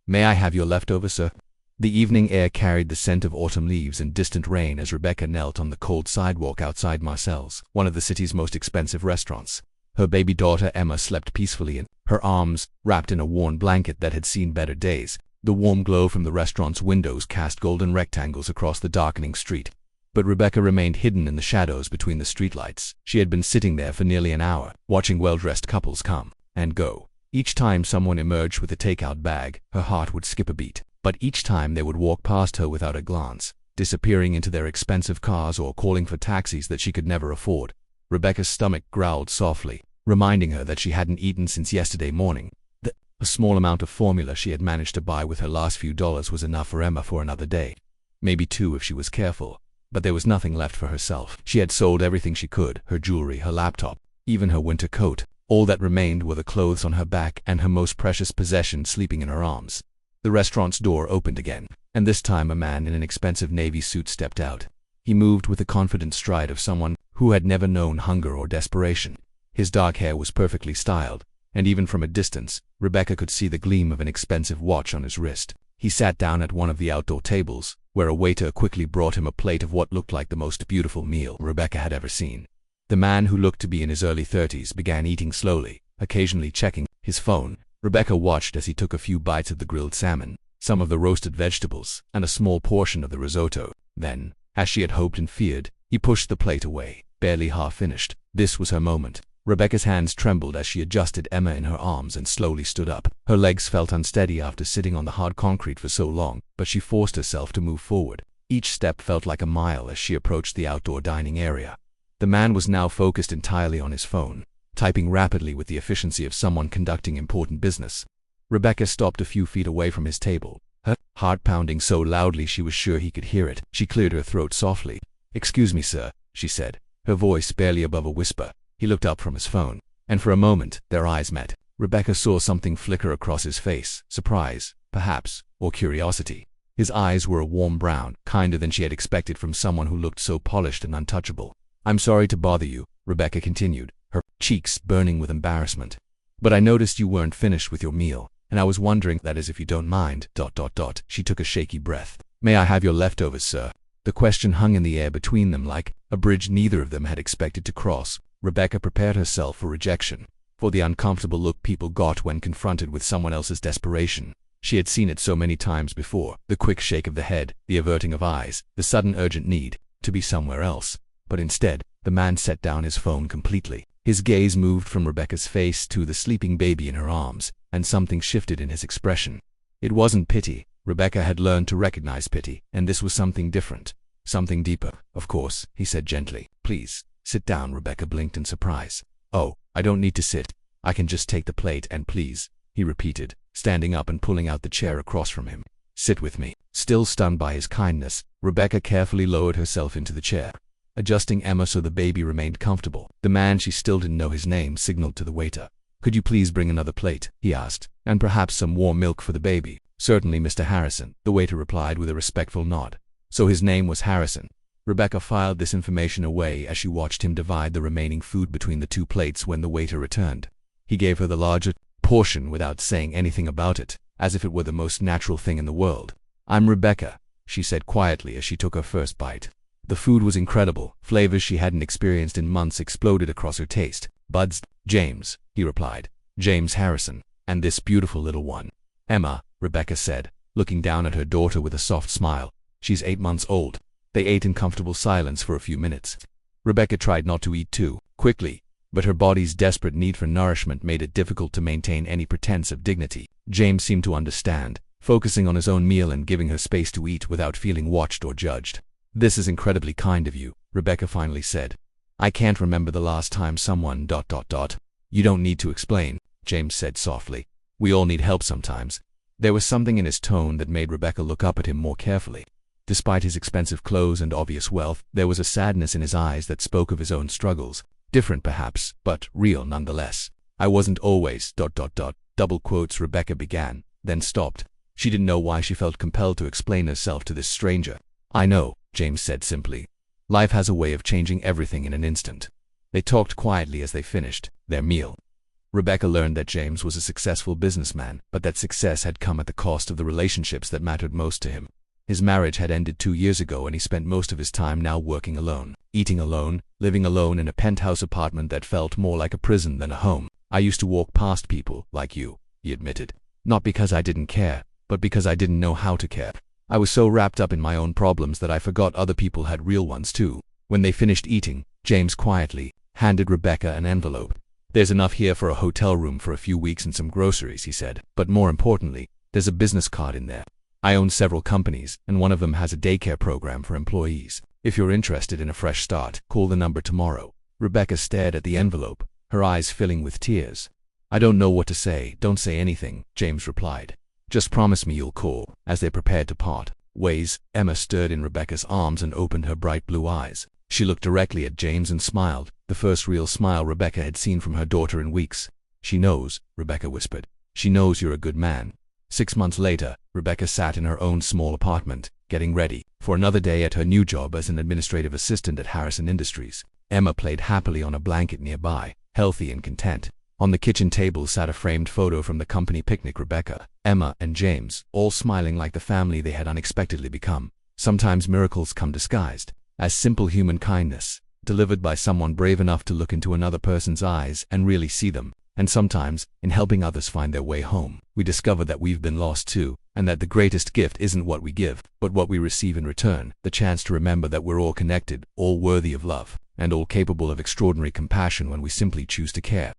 May I have your leftovers, sir? The evening air carried the scent of autumn leaves and distant rain as Rebecca knelt on the cold sidewalk outside Marcel's, one of the city's most expensive restaurants. Her baby daughter Emma slept peacefully in her arms, wrapped in a worn blanket that had seen better days. The warm glow from the restaurant's windows cast golden rectangles across the darkening street. But Rebecca remained hidden in the shadows between the streetlights. She had been sitting there for nearly an hour, watching well-dressed couples come and go. Each time someone emerged with a takeout bag, her heart would skip a beat. But each time they would walk past her without a glance, disappearing into their expensive cars or calling for taxis that she could never afford. Rebecca's stomach growled softly, reminding her that she hadn't eaten since yesterday morning. A small amount of formula she had managed to buy with her last few dollars was enough for Emma for another day. Maybe two if she was careful. But there was nothing left for herself. She had sold everything she could, her jewelry, her laptop, even her winter coat. All that remained were the clothes on her back and her most precious possession sleeping in her arms. The restaurant's door opened again, and this time a man in an expensive navy suit stepped out. He moved with the confident stride of someone who had never known hunger or desperation. His dark hair was perfectly styled, and even from a distance, Rebecca could see the gleam of an expensive watch on his wrist. He sat down at one of the outdoor tables, where a waiter quickly brought him a plate of what looked like the most beautiful meal Rebecca had ever seen. The man, who looked to be in his early 30s, began eating slowly, occasionally checking his phone. Rebecca watched as he took a few bites of the grilled salmon, some of the roasted vegetables, and a small portion of the risotto. Then, as she had hoped and feared, he pushed the plate away, barely half finished. This was her moment. Rebecca's hands trembled as she adjusted Emma in her arms and slowly stood up. Her legs felt unsteady after sitting on the hard concrete for so long, but she forced herself to move forward. Each step felt like a mile as she approached the outdoor dining area. The man was now focused entirely on his phone, typing rapidly with the efficiency of someone conducting important business. Rebecca stopped a few feet away from his table, her heart pounding so loudly she was sure he could hear it. She cleared her throat softly. "Excuse me, sir," she said, her voice barely above a whisper. He looked up from his phone, and for a moment their eyes met. Rebecca saw something flicker across his face, surprise, perhaps, or curiosity. His eyes were a warm brown, kinder than she had expected from someone who looked so polished and untouchable. "I'm sorry to bother you," Rebecca continued, her cheeks burning with embarrassment. "But I noticed you weren't finished with your meal, and I was wondering, that is, if you don't mind, ... She took a shaky breath. "May I have your leftovers, sir?" The question hung in the air between them like a bridge neither of them had expected to cross. Rebecca prepared herself for rejection, for the uncomfortable look people got when confronted with someone else's desperation. She had seen it so many times before, the quick shake of the head, the averting of eyes, the sudden urgent need to be somewhere else. But instead, the man set down his phone completely. His gaze moved from Rebecca's face to the sleeping baby in her arms, and something shifted in his expression. It wasn't pity. Rebecca had learned to recognize pity, and this was something different, something deeper. "Of course," he said gently. "Please, sit down." Rebecca blinked in surprise. "Oh, I don't need to sit. I can just take the plate and please," he repeated, standing up and pulling out the chair across from him. "Sit with me." Still stunned by his kindness, Rebecca carefully lowered herself into the chair, adjusting Emma so the baby remained comfortable. The man, she still didn't know his name, signaled to the waiter. "Could you please bring another plate?" he asked, "and perhaps some warm milk for the baby." "Certainly, Mr. Harrison," the waiter replied with a respectful nod. So his name was Harrison. Rebecca filed this information away as she watched him divide the remaining food between the two plates when the waiter returned. He gave her the larger portion without saying anything about it, as if it were the most natural thing in the world. "I'm Rebecca," she said quietly as she took her first bite. The food was incredible. Flavors she hadn't experienced in months exploded across her taste buds. "James," he replied. "James Harrison. And this beautiful little one." "Emma," Rebecca said, looking down at her daughter with a soft smile. "She's 8 months old." They ate in comfortable silence for a few minutes. Rebecca tried not to eat too quickly, but her body's desperate need for nourishment made it difficult to maintain any pretense of dignity. James seemed to understand, focusing on his own meal and giving her space to eat without feeling watched or judged. "This is incredibly kind of you," Rebecca finally said. "I can't remember the last time someone ... "You don't need to explain," James said softly. "We all need help sometimes." There was something in his tone that made Rebecca look up at him more carefully. Despite his expensive clothes and obvious wealth, there was a sadness in his eyes that spoke of his own struggles. Different perhaps, but real nonetheless. "I wasn't always ... double quotes," Rebecca began, then stopped. She didn't know why she felt compelled to explain herself to this stranger. "I know," James said simply. "Life has a way of changing everything in an instant." They talked quietly as they finished their meal. Rebecca learned that James was a successful businessman, but that success had come at the cost of the relationships that mattered most to him. His marriage had ended 2 years ago, and he spent most of his time now working alone, eating alone, living alone in a penthouse apartment that felt more like a prison than a home. "I used to walk past people like you," he admitted. "Not because I didn't care, but because I didn't know how to care. I was so wrapped up in my own problems that I forgot other people had real ones too." When they finished eating, James quietly handed Rebecca an envelope. "There's enough here for a hotel room for a few weeks and some groceries," he said. "But more importantly, there's a business card in there. I own several companies, and one of them has a daycare program for employees. If you're interested in a fresh start, call the number tomorrow." Rebecca stared at the envelope, her eyes filling with tears. "I don't know what to say." "Don't say anything," James replied. "Just promise me you'll call." As they prepared to part ways, Emma stirred in Rebecca's arms and opened her bright blue eyes. She looked directly at James and smiled, the first real smile Rebecca had seen from her daughter in weeks. "She knows," Rebecca whispered. "She knows you're a good man." 6 months later, Rebecca sat in her own small apartment, getting ready for another day at her new job as an administrative assistant at Harrison Industries. Emma played happily on a blanket nearby, healthy and content. On the kitchen table sat a framed photo from the company picnic. Rebecca, Emma, and James, all smiling like the family they had unexpectedly become. Sometimes miracles come disguised as simple human kindness, delivered by someone brave enough to look into another person's eyes and really see them. And sometimes, in helping others find their way home, we discover that we've been lost too, and that the greatest gift isn't what we give, but what we receive in return, the chance to remember that we're all connected, all worthy of love, and all capable of extraordinary compassion when we simply choose to care.